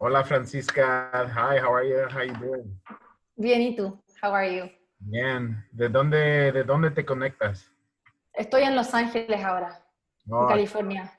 Hola Francisca, hi, how are you? How you doing? Bien, ¿y tú? How are you? Bien. De dónde te conectas? Estoy en Los Ángeles ahora, en Oh, California.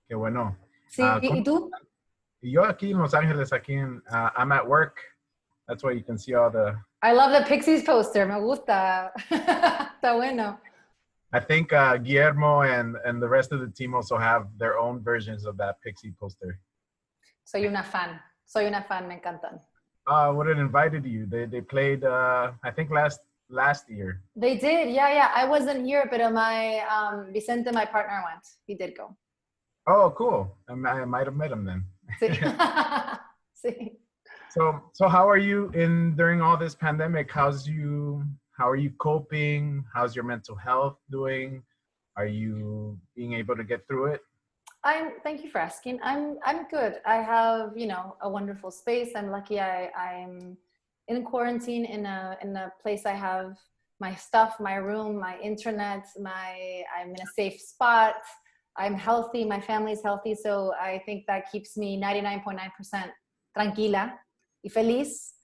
qué bueno. Sí, ¿y ¿Cómo? tú? Yo aquí en Los Ángeles, I'm at work. That's why you can see all the. I love the Pixies poster, me gusta. Está bueno. I think Guillermo and the rest of the team also have their own versions of that Pixie poster. Soy una fan, me encantan. What it invited you? They played I think last year. They did, yeah. I wasn't here, but my Vicente, my partner, went. He did go. Oh, cool. I might have met him then. Sí. Sí. So how are you in during all this pandemic? How are you coping? How's your mental health doing? Are you being able to get through it? Thank you for asking. I'm good. I have, a wonderful space. I'm lucky I'm in quarantine in a place I have my stuff, my room, my internet, I'm in a safe spot. I'm healthy, my family's healthy, so I think that keeps me 99.9% tranquila y feliz.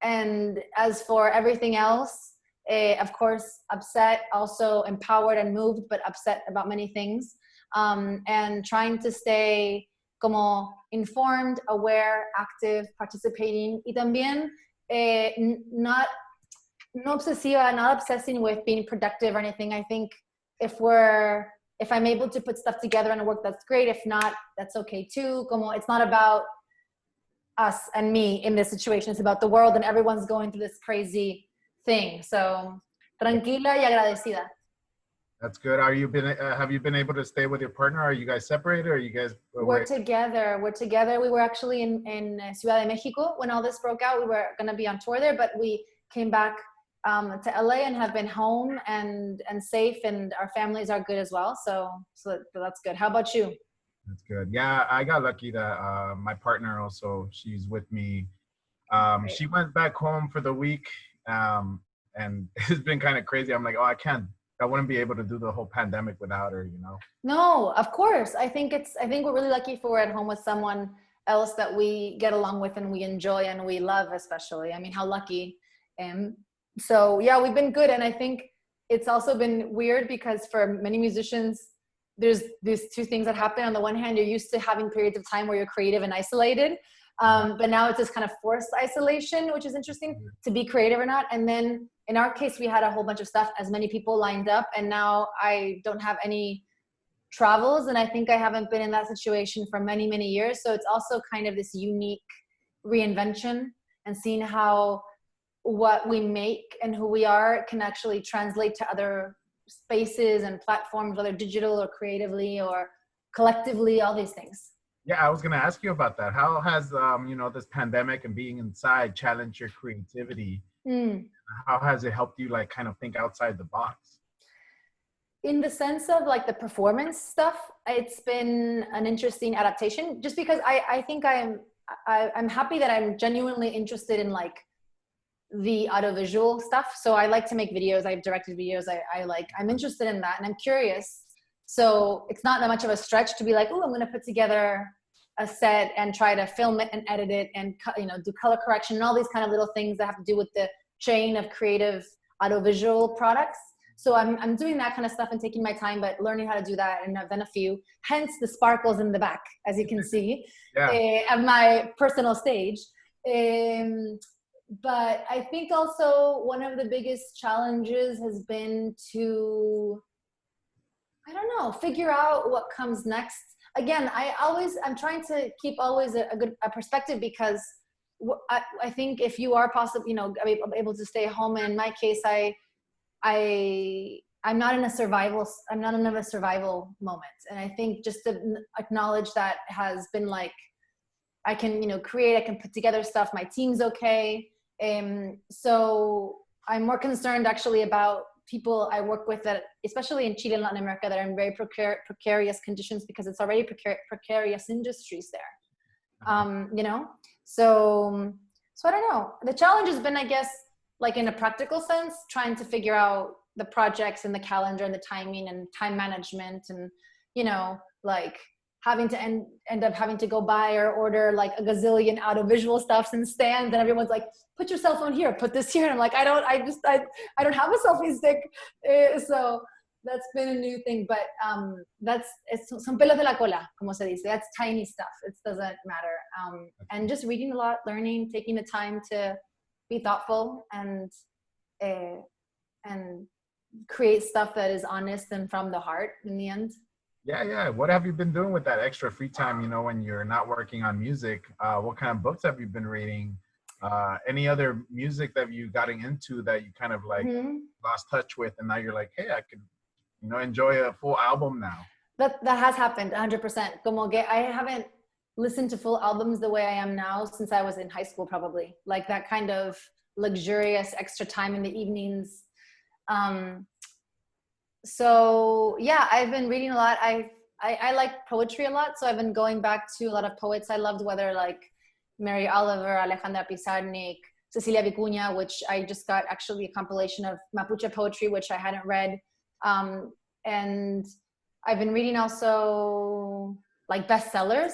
And as for everything else, of course, upset, also empowered and moved, but upset about many things. And trying to stay como informed, aware, active, participating, y también not no obsessiva, not obsessing with being productive or anything. I think if I'm able to put stuff together and work, that's great. If not, that's okay too. Como it's not about us and me in this situation. It's about the world, and everyone's going through this crazy thing. So, tranquila y agradecida. That's good. Have you been able to stay with your partner? Are you guys separated? Or are you guys? We're together. We were actually in Ciudad de Mexico when all this broke out. We were going to be on tour there, but we came back to LA and have been home and safe, and our families are good as well. So that's good. How about you? That's good. Yeah, I got lucky that my partner also, she's with me. Right. She went back home for the week, and it's been kind of crazy. I'm like, oh, I wouldn't be able to do the whole pandemic without her, you know? No, of course. I think we're really lucky if we're at home with someone else that we get along with and we enjoy and we love, especially. I mean, how lucky. So yeah, we've been good. And I think it's also been weird because for many musicians, there's these two things that happen. On the one hand, you're used to having periods of time where you're creative and isolated. But now it's this kind of forced isolation, which is interesting, to be creative or not. And then in our case, we had a whole bunch of stuff, as many people lined up, and now I don't have any travels, and I think I haven't been in that situation for many, many years. So it's also kind of this unique reinvention and seeing how what we make and who we are can actually translate to other spaces and platforms, whether digital or creatively or collectively, all these things. Yeah, I was gonna ask you about that. How has this pandemic and being inside challenged your creativity? How has it helped you like kind of think outside the box? In the sense of like the performance stuff, it's been an interesting adaptation just because I think I'm happy that I'm genuinely interested in like the audiovisual stuff. So I like to make videos. I've directed videos. I'm interested in that and I'm curious. So it's not that much of a stretch to be like, oh, I'm going to put together a set and try to film it and edit it and do color correction and all these kind of little things that have to do with the chain of creative audiovisual products. So I'm doing that kind of stuff and taking my time, but learning how to do that, and I've done a few. Hence the sparkles in the back, as you can see, of my personal stage. But I think also one of the biggest challenges has been to, I don't know, figure out what comes next. Again, I'm trying to keep always a good perspective, because I think if you are possible, able to stay home, and in my case, I'm not in a survival moment. And I think just to acknowledge that has been like, I can, create, I can put together stuff. My team's okay. So I'm more concerned actually about people I work with that, especially in Chile and Latin America, that are in very precarious conditions, because it's already precarious industries there. So I don't know. The challenge has been, I guess, like in a practical sense, trying to figure out the projects and the calendar and the timing and time management and, like having to end up having to go buy or order like a gazillion audiovisual stuffs and stands, and everyone's like, put your cell phone here, put this here, and I'm like, I don't have a selfie stick. So that's been a new thing, but son pelos de la cola, como se dice. That's tiny stuff. It doesn't matter. And just reading a lot, learning, taking the time to be thoughtful and create stuff that is honest and from the heart in the end. Yeah. What have you been doing with that extra free time, when you're not working on music? What kind of books have you been reading? Any other music that you gotten into that you kind of like lost touch with, and now you're like, hey, I could, enjoy a full album now? That has happened 100%. Como que I haven't listened to full albums the way I am now since I was in high school, probably. Like that kind of luxurious extra time in the evenings. So yeah, I've been reading a lot. I like poetry a lot, so I've been going back to a lot of poets I loved, whether like Mary Oliver, Alejandra Pizarnik, Cecilia Vicuña, which I just got actually a compilation of Mapuche poetry, which I hadn't read. And I've been reading also like bestsellers.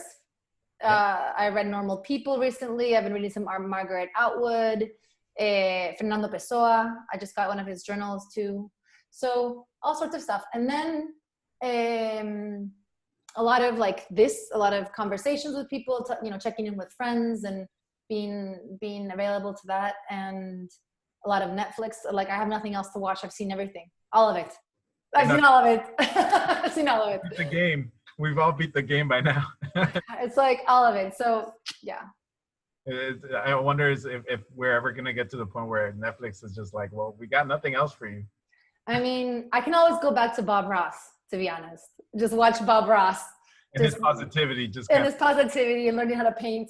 I read Normal People recently. I've been reading some Margaret Atwood, Fernando Pessoa. I just got one of his journals too. So all sorts of stuff. And then a lot of a lot of conversations with people, checking in with friends and being available to that, and a lot of Netflix. Like I have nothing else to watch. I've seen everything, all of it. I've seen all of it. I've seen all of it. The game. We've all beat the game by now. It's like all of it. So yeah. I wonder if we're ever going to get to the point where Netflix is just like, well, we got nothing else for you. I mean, I can always go back to Bob Ross, to be honest. Just watch Bob Ross. And his positivity. His positivity and learning how to paint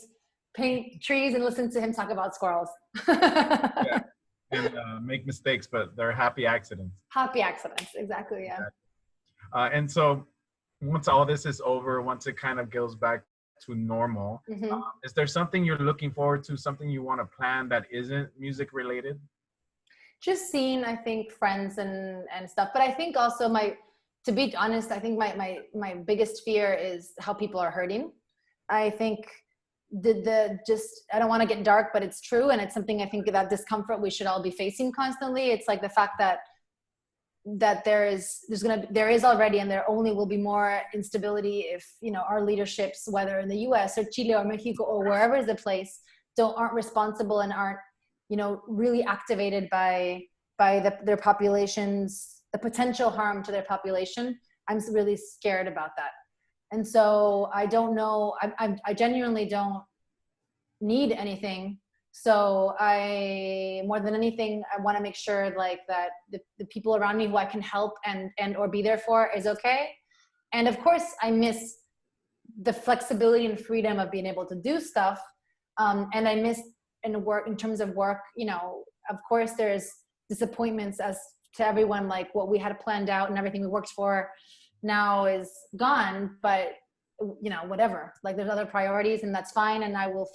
trees and listen to him talk about squirrels. Yeah. And make mistakes, but they're happy accidents. Happy accidents, exactly, yeah. And so once all this is over, once it kind of goes back to normal, is there something you're looking forward to, something you want to plan that isn't music related? Just seeing, I think, friends and stuff. But I think also to be honest, I think my biggest fear is how people are hurting. I think I don't want to get dark, but it's true. And it's something I think that discomfort we should all be facing constantly. It's like the fact that there is already, and there only will be more instability if, our leaderships, whether in the US or Chile or Mexico or wherever is the place, aren't responsible and aren't, really activated by their populations, the potential harm to their population. I'm really scared about that. And so I don't know, I genuinely don't need anything. So more than anything, I want to make sure that the people around me who I can help and or be there for is okay. And of course I miss the flexibility and freedom of being able to do stuff. And I miss in terms of work, of course there's disappointments as to everyone, like what we had planned out and everything we worked for now is gone, but whatever, like there's other priorities, and that's fine. And I will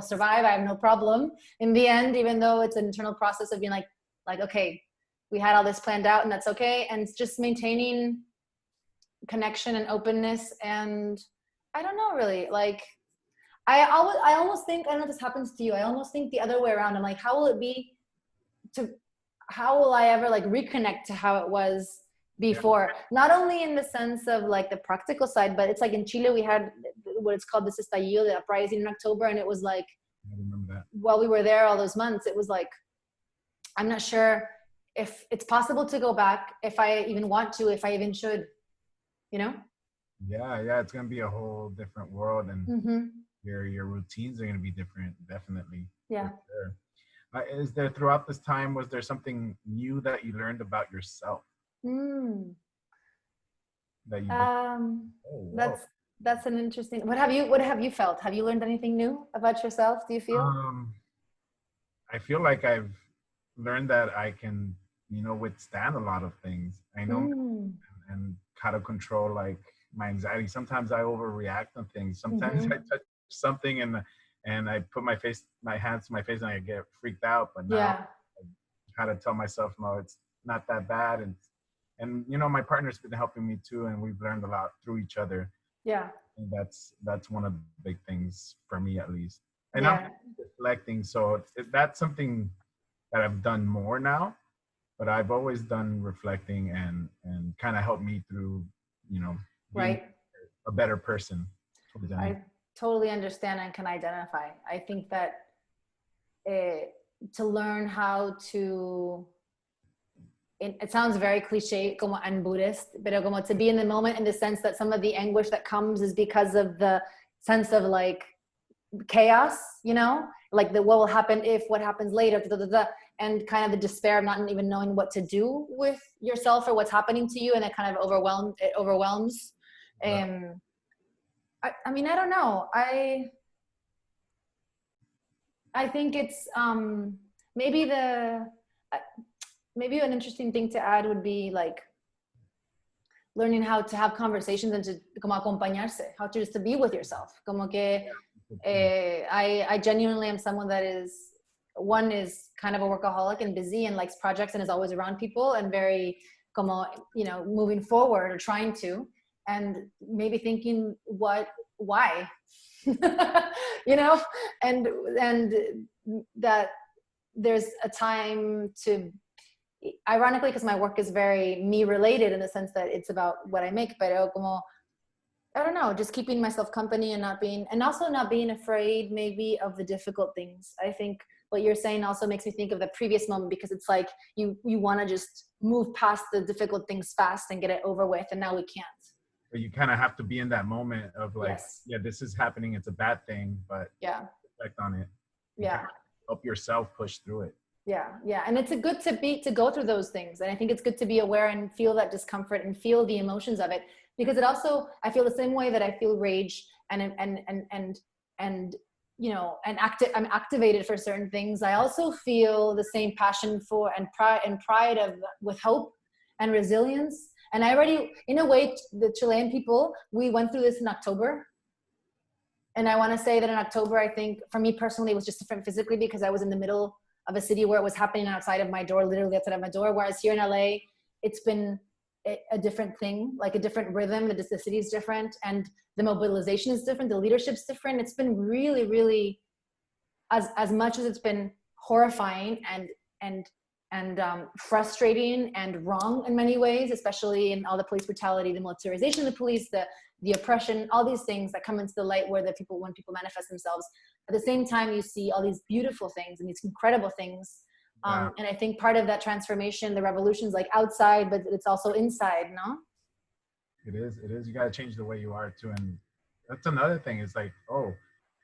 survive. I have no problem in the end, even though it's an internal process of being like, okay, we had all this planned out and that's okay. And it's just maintaining connection and openness. And I don't know, really, like, I almost think, I don't know if this happens to you, I almost think the other way around. I'm like, how will I ever reconnect to how it was before? Yeah. Not only in the sense of the practical side, but it's like in Chile we had what it's called this estallido, the uprising in October, and it was like, I remember that. While we were there all those months, it was like, I'm not sure if it's possible to go back, if I even want to, if I even should, Yeah, it's gonna be a whole different world, and your routines are gonna be different, definitely. Yeah. Sure. Is there, throughout this time, was there something new that you learned about yourself? That you that's an interesting. What have you felt? Have you learned anything new about yourself? Do you feel? I feel like I've learned that I can, withstand a lot of things. I know and how to control my anxiety. Sometimes I overreact on things. Sometimes I touch something and I put my hands to my face and I get freaked out. But now I try to tell myself, no, it's not that bad. And my partner's been helping me too, and we've learned a lot through each other. Yeah. And that's one of the big things for me, at least. And I'm Yeah. reflecting, so that's something that I've done more now, but I've always done reflecting and kind of helped me through, you know, being Right. a better person towards anything. I totally understand and can identify. I think that uh, to learn how to, it sounds very cliche, como and Buddhist, pero como to be in the moment in the sense that some of the anguish that comes is because of the sense of like chaos, you know, like the what will happen if, what happens later, da, da, da, and kind of the despair of not even knowing what to do with yourself or what's happening to you, and it kind of overwhelms. Right. I mean, I don't know. I think it's maybe maybe an interesting thing to add would be like learning how to have conversations and to como acompañarse, how to just to be with yourself. Como que I genuinely am someone that is kind of a workaholic and busy and likes projects and is always around people and very como, you know, moving forward or trying to, and maybe thinking why, you know, and that there's a time to, ironically, because my work is very me related in the sense that it's about what I make, pero como, I don't know, just keeping myself company and also not being afraid maybe of the difficult things. I think what you're saying also makes me think of the previous moment, because it's like you want to just move past the difficult things fast and get it over with, and now we can't. But you kind of have to be in that moment of like, Yes. yeah, this is happening. It's a bad thing, but Yeah. reflect on it. Yeah. Help yourself push through it. Yeah. And it's good to go through those things. And I think it's good to be aware and feel that discomfort and feel the emotions of it, because it also, I feel the same way that I feel rage and you know, I'm activated for certain things. I also feel the same passion for and pride of with hope and resilience. And I already, in a way, the Chilean people, we went through this in October. And I want to say that in October, I think for me personally, it was just different physically because I was in the middle of a city where it was happening outside of my door, literally outside of my door. Whereas here in LA, it's been a different thing, like a different rhythm. The city is different and the mobilization is different. The leadership's different. It's been really, really, as much as it's been horrifying and frustrating and wrong in many ways, especially in all the police brutality, the militarization of the police, the oppression, all these things that come into the light when people manifest themselves. At the same time, you see all these beautiful things and these incredible things. And I think part of that transformation, the revolution is like outside, but it's also inside, no? It is. You got to change the way you are too. And that's another thing. It's like, oh,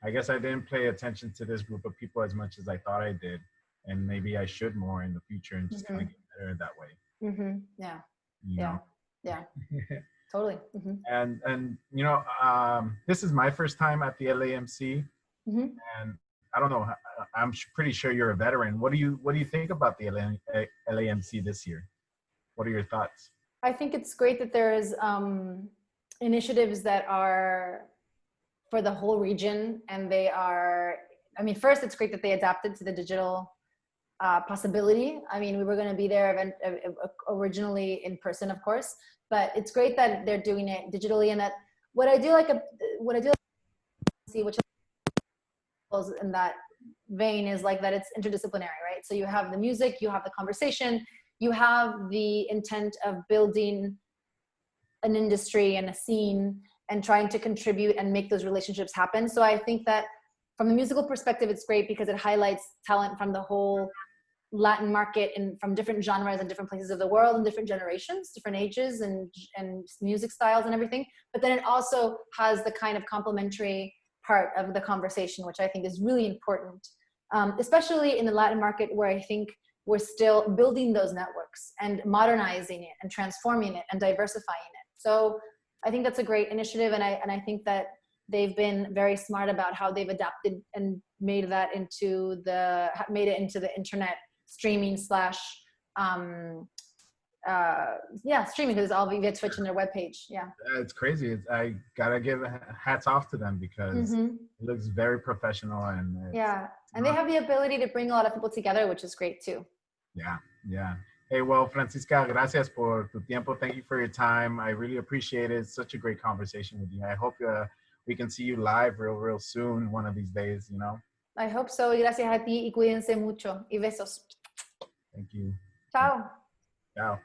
I guess I didn't pay attention to this group of people as much as I thought I did. And maybe I should more in the future and just kind of get better that way. Mm-hmm. Yeah. You know? Yeah. Totally. Mm-hmm. And you know, this is my first time at the LAMC, and I don't know. I'm pretty sure you're a veteran. What do you think about the LAMC this year? What are your thoughts? I think it's great that there's initiatives that are for the whole region, and they are. I mean, first, it's great that they adapted to the digital possibility. I mean, we were going to be there originally in person, of course, but it's great that they're doing it digitally. And that what I do like see, which is in that vein, is like that it's interdisciplinary, right? So you have the music, you have the conversation, you have the intent of building an industry and a scene and trying to contribute and make those relationships happen. So I think that from the musical perspective, it's great because it highlights talent from the whole Latin market and from different genres and different places of the world and different generations, different ages and music styles and everything. But then it also has the kind of complementary part of the conversation, which I think is really important, especially in the Latin market, where I think we're still building those networks and modernizing it and transforming it and diversifying it. So I think that's a great initiative. And I think that they've been very smart about how they've adapted and made it into the internet streaming slash streaming, because it's all via Twitch and their webpage. Yeah, it's crazy. I gotta give hats off to them because it looks very professional and and they have the ability to bring a lot of people together, which is great too. Yeah. Hey, well, Francisca, gracias por tu tiempo. Thank you for your time. I really appreciate it. It's such a great conversation with you. I hope we can see you live real soon one of these days, you know. I hope so. Y gracias a ti y cuídense mucho. Y besos. Thank you. Chao. Ciao.